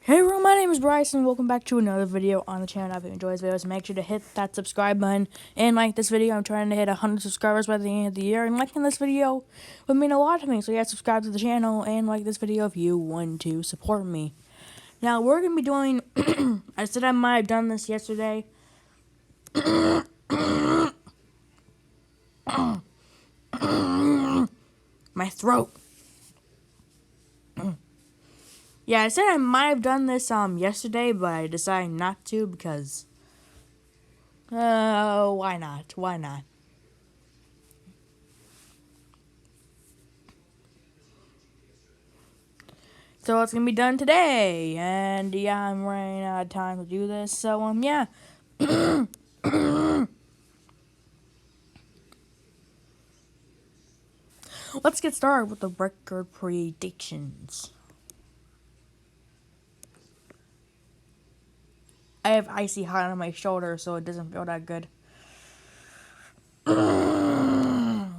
Hey everyone, my name is Bryson. Welcome back to another video on the channel. If you enjoy this videos, make sure to hit that subscribe button and like this video. I'm trying to hit 100 subscribers by the end of the year, and liking this video would mean a lot to me. So yeah, subscribe to the channel and like this video if you want to support me. Now we're gonna be doing. I said I might have done this yesterday. My throat. Yeah, I said I might have done this yesterday, but I decided not to because why not? Why not? So it's gonna be done today, and yeah, I'm running out of time to do this. So yeah. Let's get started with the record predictions. I have icy hot on my shoulder, so it doesn't feel that good. Gonna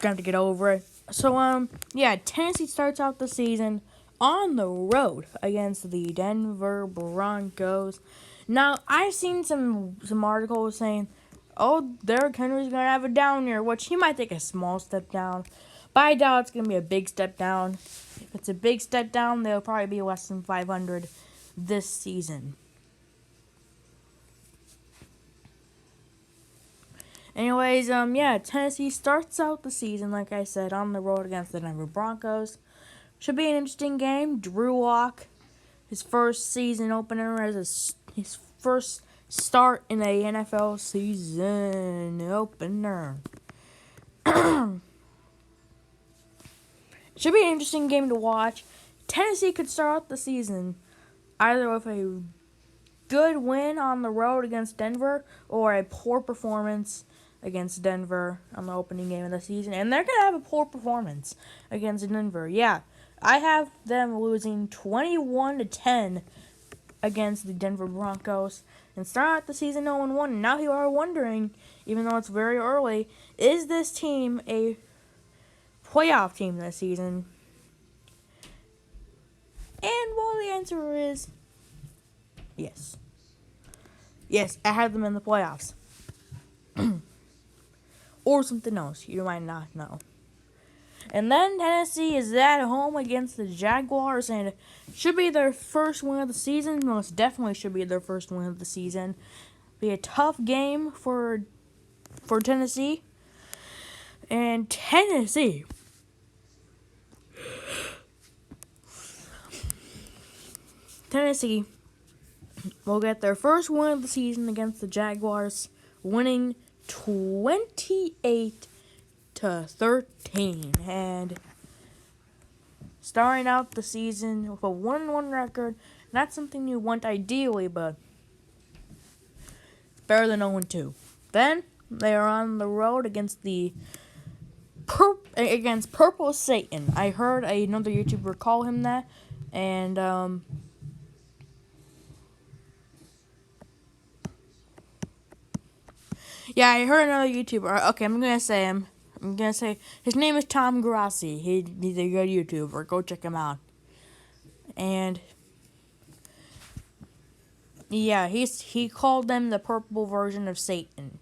have to get over it. So yeah, Tennessee starts out the season on the road against the Denver Broncos. Now I've seen some articles saying, "Oh, Derrick Henry's gonna have a down year," which he might take a small step down, but I doubt it's gonna be a big step down. If it's a big step down, they'll probably be less than 500 this season. Anyways, yeah, Tennessee starts out the season, like I said, on the road against the Denver Broncos. Should be an interesting game. Drew Lock, his first season opener as his first start in a NFL season opener. Should be an interesting game to watch. Tennessee could start out the season either with a good win on the road against Denver or a poor performance against Denver on the opening game of the season. And they're going to have a poor performance against Denver. Yeah, I have them losing 21-10 against the Denver Broncos and start out the season 0-1. And now you are wondering, even though it's very early, is this team a playoff team this season? And well, the answer is yes. Yes, I have them in the playoffs. Or something else you might not know. And then Tennessee is at home against the Jaguars, and it should be their first win of the season. Most definitely should be their first win of the season. Be a tough game for Tennessee. And Tennessee will get their first win of the season against the Jaguars, winning 28-13, and starting out the season with a 1-1 record. Not something you want ideally, but it's better than 0-2. Then they are on the road against Purple Satan. I heard another YouTuber call him that, and yeah, I heard another YouTuber. Okay, I'm gonna say his name is Tom Grassi. He's a good YouTuber. Go check him out. And yeah, he called them the purple version of Satan.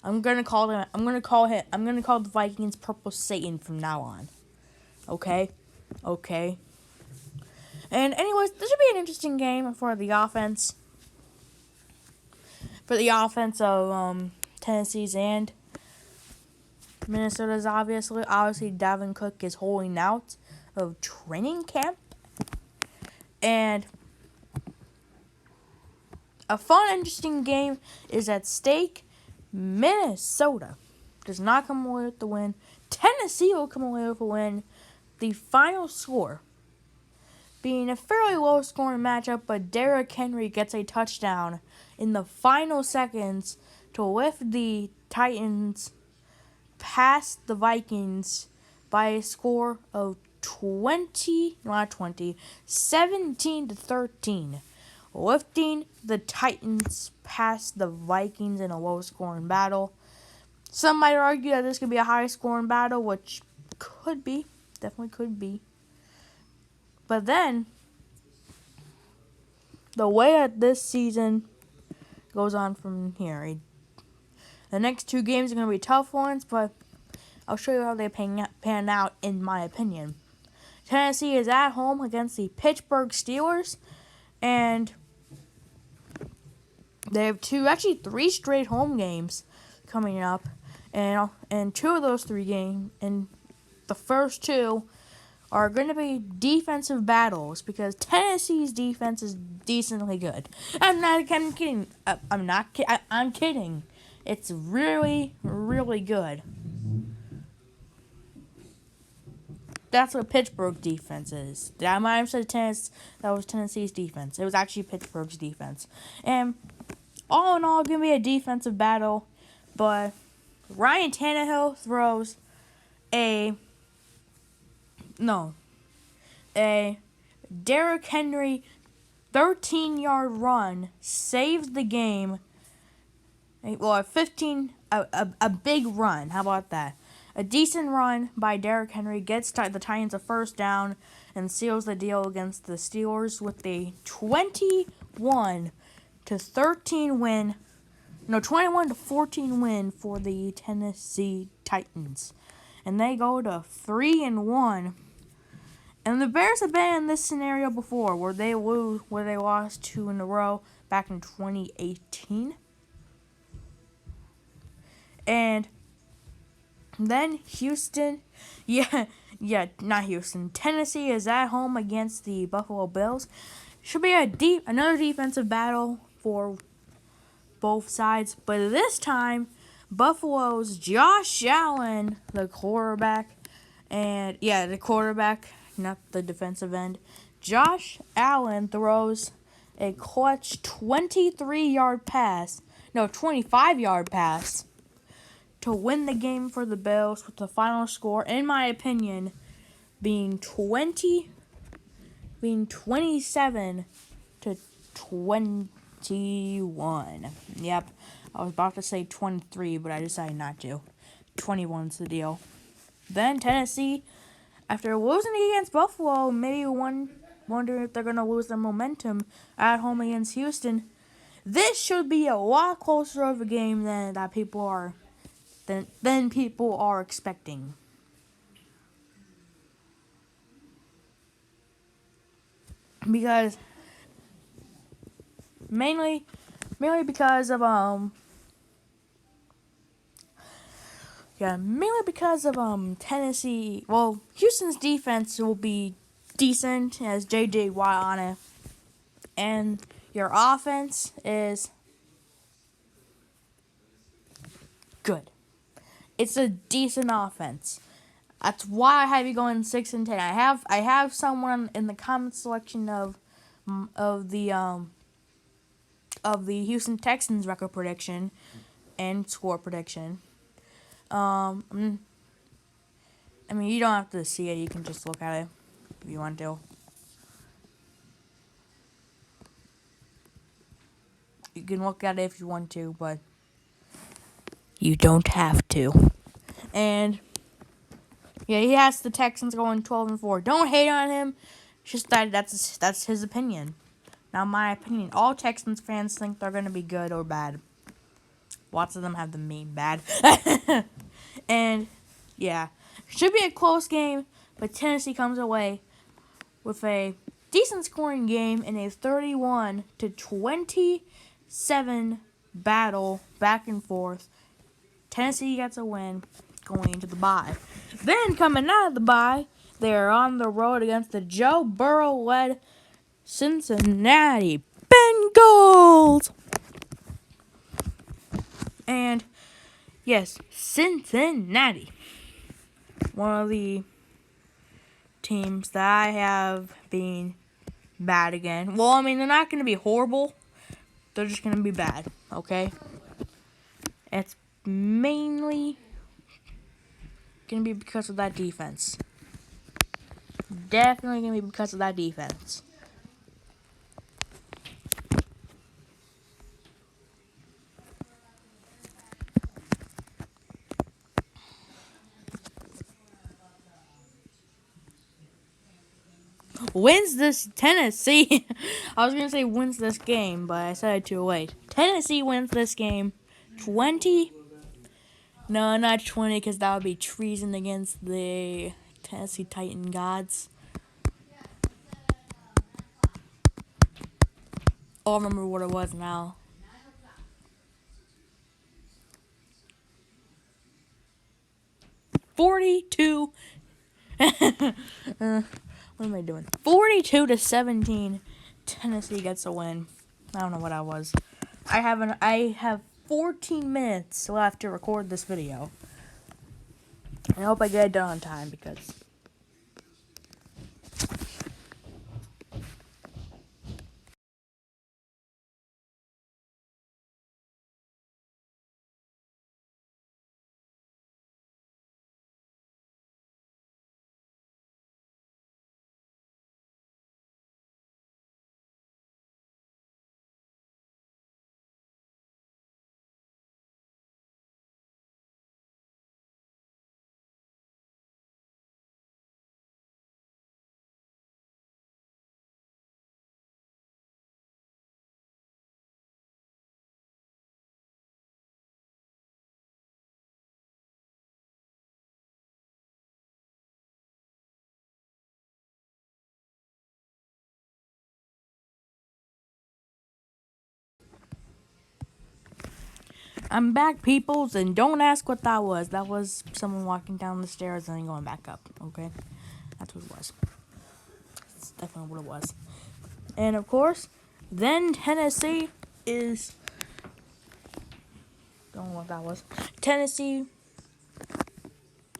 I'm gonna call the Vikings Purple Satan from now on. Okay? Okay. And anyways, this should be an interesting game for the offense. For the offense of Tennessee's and Minnesota's, obviously. Obviously, Dalvin Cook is holding out of training camp. And a fun, interesting game is at stake. Minnesota does not come away with the win. Tennessee will come away with a win. The final score being a fairly low-scoring matchup, but Derrick Henry gets a touchdown in the final seconds to lift the Titans past the Vikings by a score of 17-13, lifting the Titans past the Vikings in a low-scoring battle. Some might argue that this could be a high-scoring battle, which could be. Definitely could be. But then, the way that this season goes on from here, the next 2 games are going to be tough ones, but I'll show you how they pan out in my opinion. Tennessee is at home against the Pittsburgh Steelers, and they have 3 straight home games coming up, and 2 of those 3 games, and the first 2 are going to be defensive battles because Tennessee's defense is decently good. I'm kidding. I'm kidding. It's really, really good. That's what Pittsburgh defense is. I might have said that was Tennessee's defense. It was actually Pittsburgh's defense. And all in all, going to be a defensive battle. But Ryan Tannehill throws a Derrick Henry 13-yard run saves the game. Well, a big run. How about that? A decent run by Derrick Henry gets the Titans a first down and seals the deal against the Steelers with a 21-13 win. No, 21-14 win for the Tennessee Titans. And they go to 3-1. And the Bears have been in this scenario before where they lost 2 in a row back in 2018. And then Tennessee is at home against the Buffalo Bills. Should be another defensive battle for both sides, but this time Buffalo's Josh Allen, the quarterback, not the defensive end. Josh Allen throws a clutch 25-yard pass to win the game for the Bills, with the final score, in my opinion, being 27-21. Yep, I was about to say 23, but I decided not to. 21's the deal. Then Tennessee, after losing against Buffalo, maybe wondering if they're going to lose their momentum at home against Houston. This should be a lot closer of a game than people are expecting. Because mainly because of Tennessee. Well, Houston's defense will be decent as J.J. Watt on it, and your offense is good. It's a decent offense. That's why I have you going 6-10. I have someone in the comment selection of the Houston Texans record prediction and score prediction. I mean, you don't have to see it. You can just look at it if you want to. You can look at it if you want to, but you don't have to. And yeah, he has the Texans going 12-4. Don't hate on him. It's just that's his opinion. Now, my opinion, all Texans fans think they're going to be good or bad. Lots of them have the mean bad. And, yeah, should be a close game, but Tennessee comes away with a decent scoring game in a 31-27 battle, back and forth. Tennessee gets a win going into the bye. Then, coming out of the bye, they're on the road against the Joe Burrow-led Cincinnati Bengals. And yes, Cincinnati, one of the teams that I have been bad again. Well, I mean, they're not going to be horrible. They're just going to be bad, okay? It's mainly going to be because of that defense. Definitely going to be because of that defense. wins this Tennessee. I was gonna say wins this game, but I said it too late. Tennessee wins this game, 20. No, not 20, because that would be treason against the Tennessee Titan gods. Oh, I remember what it was now. 42. What am I doing? 42-17. Tennessee gets a win. I don't know what I was. I have 14 minutes left to record this video. I hope I get it done on time because I'm back, peoples, and don't ask what that was. That was someone walking down the stairs and then going back up, okay? That's what it was. That's definitely what it was. And, of course, then Tennessee is... Don't know what that was. Tennessee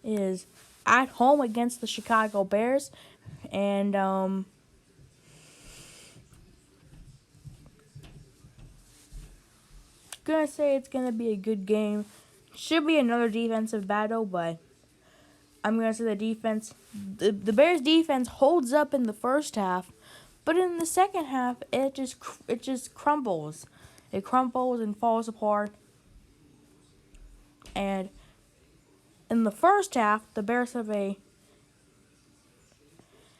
is at home against the Chicago Bears. And, gonna say it's gonna be a good game. Should be another defensive battle, but I'm gonna say the Bears defense holds up in the first half, but in the second half it just crumbles. It crumbles and falls apart. And in the first half, the Bears have a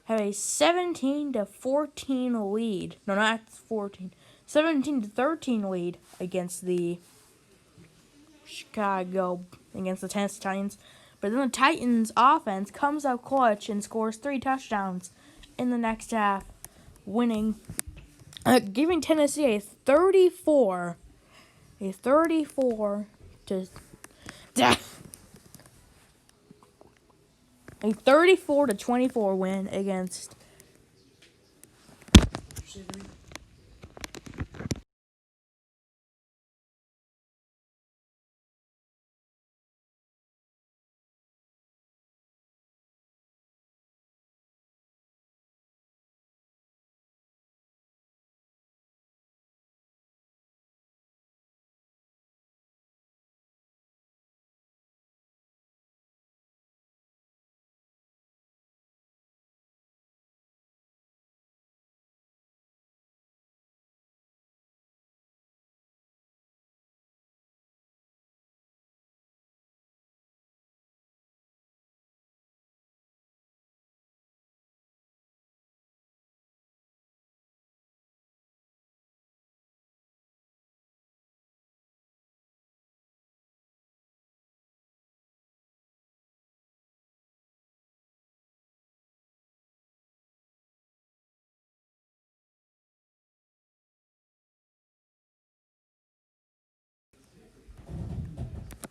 17-14 lead. No, not 14. 17-13 lead against the Tennessee Titans. But then the Titans offense comes out clutch and scores 3 touchdowns in the next half, winning, giving Tennessee a 34 to 24 win against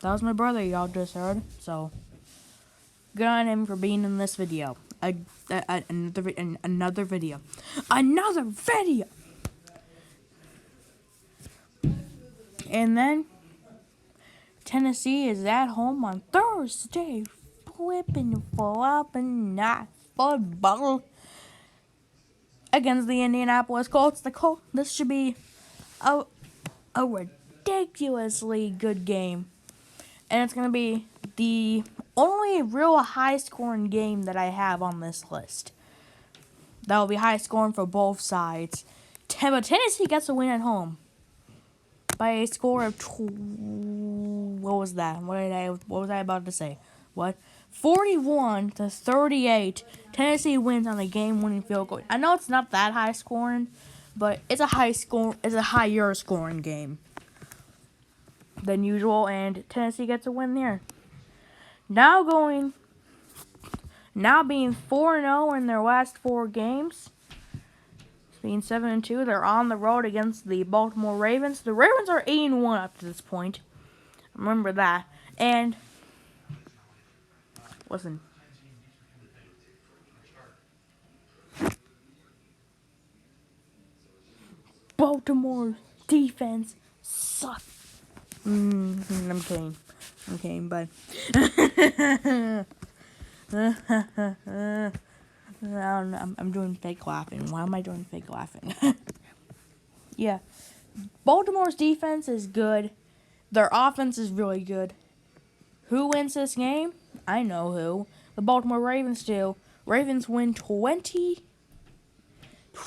that was my brother y'all just heard. So good on him for being in this video. Another video. And then Tennessee is at home on Thursday, flipping flopping not football against the Indianapolis Colts. This should be a ridiculously good game, and it's gonna be the only real high-scoring game that I have on this list. That will be high-scoring for both sides. But Tennessee gets a win at home by a score of what was that? What was I about to say? 41-38. Tennessee wins on a game-winning field goal. I know it's not that high scoring, but it's a higher scoring game than usual, and Tennessee gets a win there. Now being 4-0 in their last 4 games, being 7-2, they're on the road against the Baltimore Ravens. The Ravens are 8-1 up to this point. Remember that. And listen. Baltimore's defense sucks. I'm kidding, but I'm doing fake laughing. Why am I doing fake laughing? Yeah, Baltimore's defense is good. Their offense is really good. Who wins this game? I know who. The Baltimore Ravens do. Ravens win 20.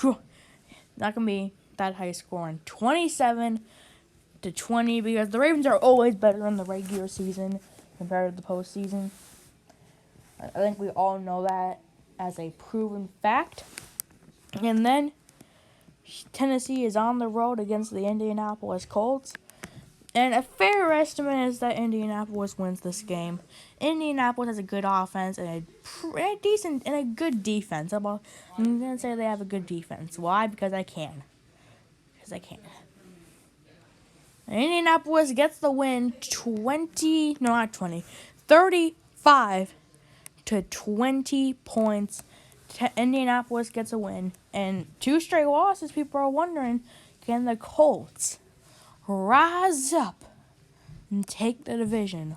Not gonna be that high scoring. 27-20, because the Ravens are always better in the regular season compared to the postseason. I think we all know that as a proven fact. And then Tennessee is on the road against the Indianapolis Colts. And a fair estimate is that Indianapolis wins this game. Indianapolis has a good offense and a good defense. I'm gonna say they have a good defense. Why? Because I can. Indianapolis gets the win 35-20 points. Indianapolis gets a win. And 2 straight losses, people are wondering, can the Colts rise up and take the division?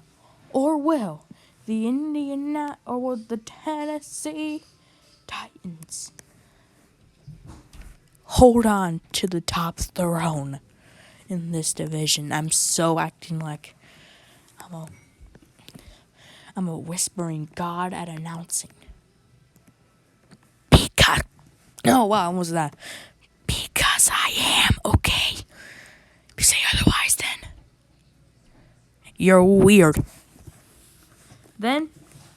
Or will the Tennessee Titans hold on to the top throne in this division? I'm so acting like I'm a whispering god at announcing. Because, oh wow, what was that? Because I am, okay? If you say otherwise, then you're weird. Then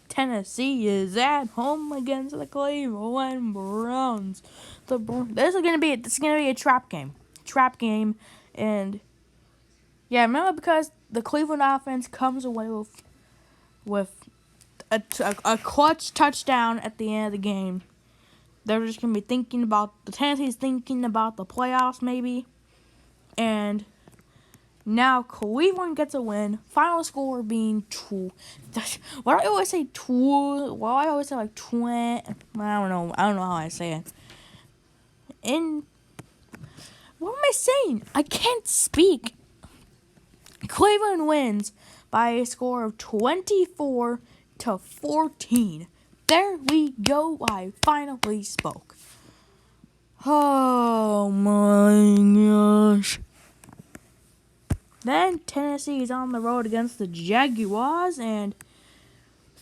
Tennessee is at home against the Cleveland Browns. This is gonna be a trap game. And yeah, remember, because the Cleveland offense comes away with a clutch touchdown at the end of the game. They're just gonna be Tennessee's thinking about the playoffs maybe, and now Cleveland gets a win. Final score being 2. Why do I always say 2? Well, I always say like 20. I don't know how I say it. What am I saying? I can't speak. Cleveland wins by a score of 24-14. There we go. I finally spoke. Oh my gosh. Then Tennessee is on the road against the Jaguars, and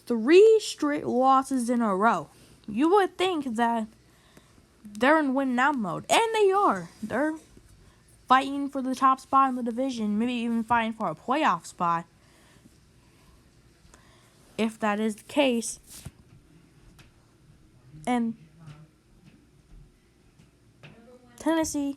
3 straight losses in a row. You would think that they're in win-now mode, and they are. They're fighting for the top spot in the division, maybe even fighting for a playoff spot. If that is the case. And Tennessee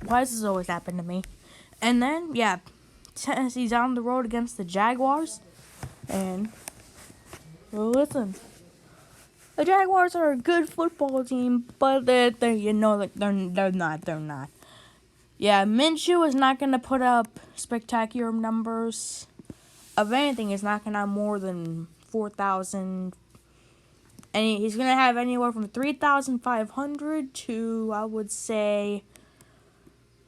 why does this always happen to me? And then, yeah, Tennessee's on the road against the Jaguars. And, well, listen, the Jaguars are a good football team, but they're not. Yeah, Minshew is not going to put up spectacular numbers. Of anything, he's not going to have more than 4,000. And he's going to have anywhere from 3,500 to, I would say,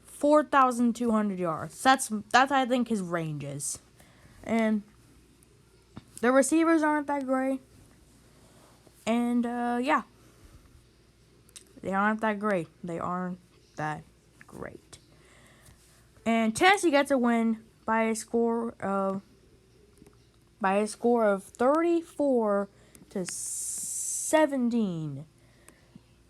4,200 yards. That's I think his range is. And the receivers aren't that great. And yeah. They aren't that great. They aren't that great. And Tennessee gets a win by a score of 34-17.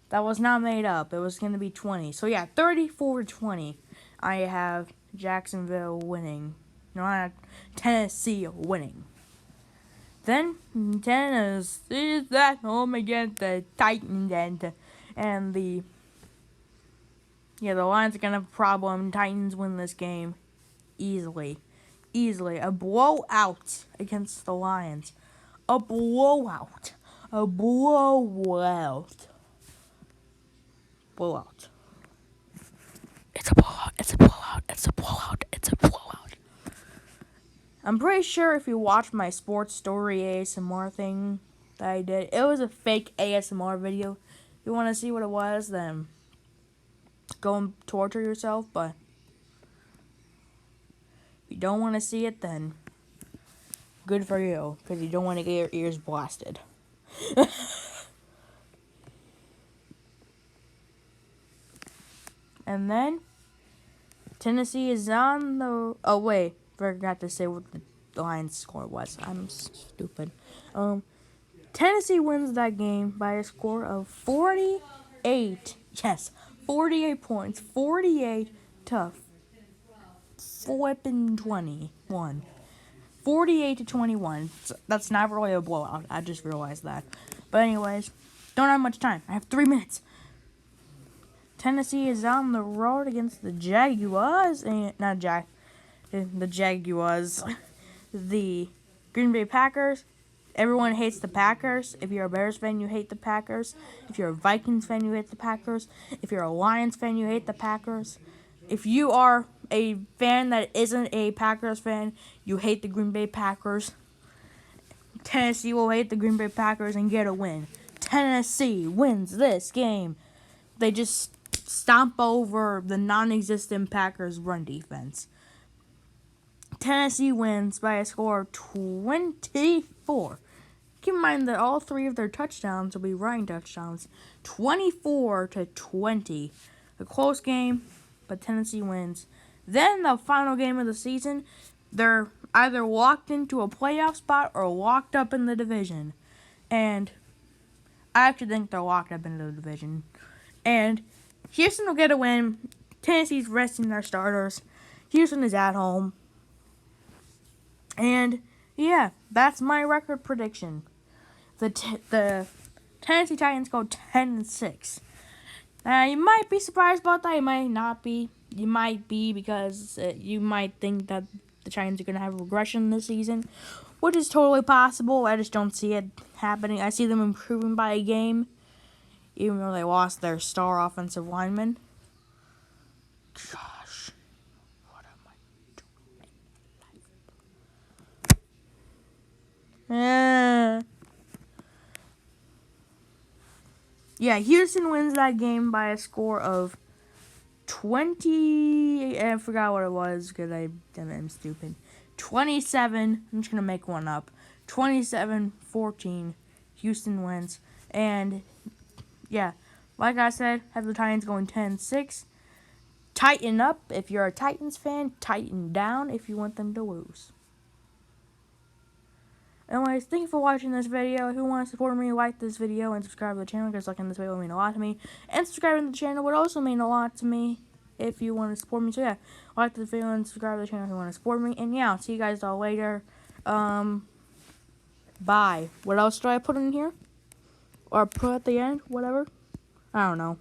That was not made up. It was going to be 20. So yeah, 34-20. I have Jacksonville winning. No, not Tennessee winning. Then Tennessee is at home against the Titans, and the Lions are gonna have a problem. Titans win this game easily. A blowout against the Lions. A blowout. It's a blowout. I'm pretty sure if you watched my sports story ASMR thing that I did, it was a fake ASMR video. If you want to see what it was, then go and torture yourself. But if you don't want to see it, then good for you, because you don't want to get your ears blasted. And then Tennessee is on the... Oh, wait. Forgot to say what the Lions score was. I'm stupid. Tennessee wins that game by a score of 48. Yes, 48 points. 48 to flipping 21. 48-21. That's not really a blowout. I just realized that. But anyways, don't have much time. I have 3 minutes. Tennessee is on the road against the Jaguars. The Jaguars. The Green Bay Packers. Everyone hates the Packers. If you're a Bears fan, you hate the Packers. If you're a Vikings fan, you hate the Packers. If you're a Lions fan, you hate the Packers. If you are a fan that isn't a Packers fan, you hate the Green Bay Packers. Tennessee will hate the Green Bay Packers and get a win. Tennessee wins this game. They just stomp over the non-existent Packers run defense. Tennessee wins by a score of 24. Keep in mind that all 3 of their touchdowns will be running touchdowns. 24-20. A close game, but Tennessee wins. Then the final game of the season, they're either locked into a playoff spot or locked up in the division. And I actually think they're locked up in the division. And Houston will get a win. Tennessee's resting their starters. Houston is at home. And yeah, that's my record prediction. The Tennessee Titans go 10-6. Now you might be surprised about that. You might not be. You might be, because you might think that the Titans are going to have regression this season, which is totally possible. I just don't see it happening. I see them improving by a game, even though they lost their star offensive lineman. Gosh, what am I doing? Yeah, Houston wins that game by a score of 20. I forgot what it was because I'm stupid. 27. I'm just gonna make one up. 27-14. Houston wins. And yeah, like I said, have the Titans going 10-6. Tighten up if you're a Titans fan. Tighten down if you want them to lose. Anyways, thank you for watching this video. If you want to support me, like this video and subscribe to the channel, because liking this video would mean a lot to me. And subscribing to the channel would also mean a lot to me if you want to support me. So yeah, like this video and subscribe to the channel if you want to support me. And yeah, I'll see you guys all later. Bye. What else do I put in here? Or put at the end? Whatever. I don't know.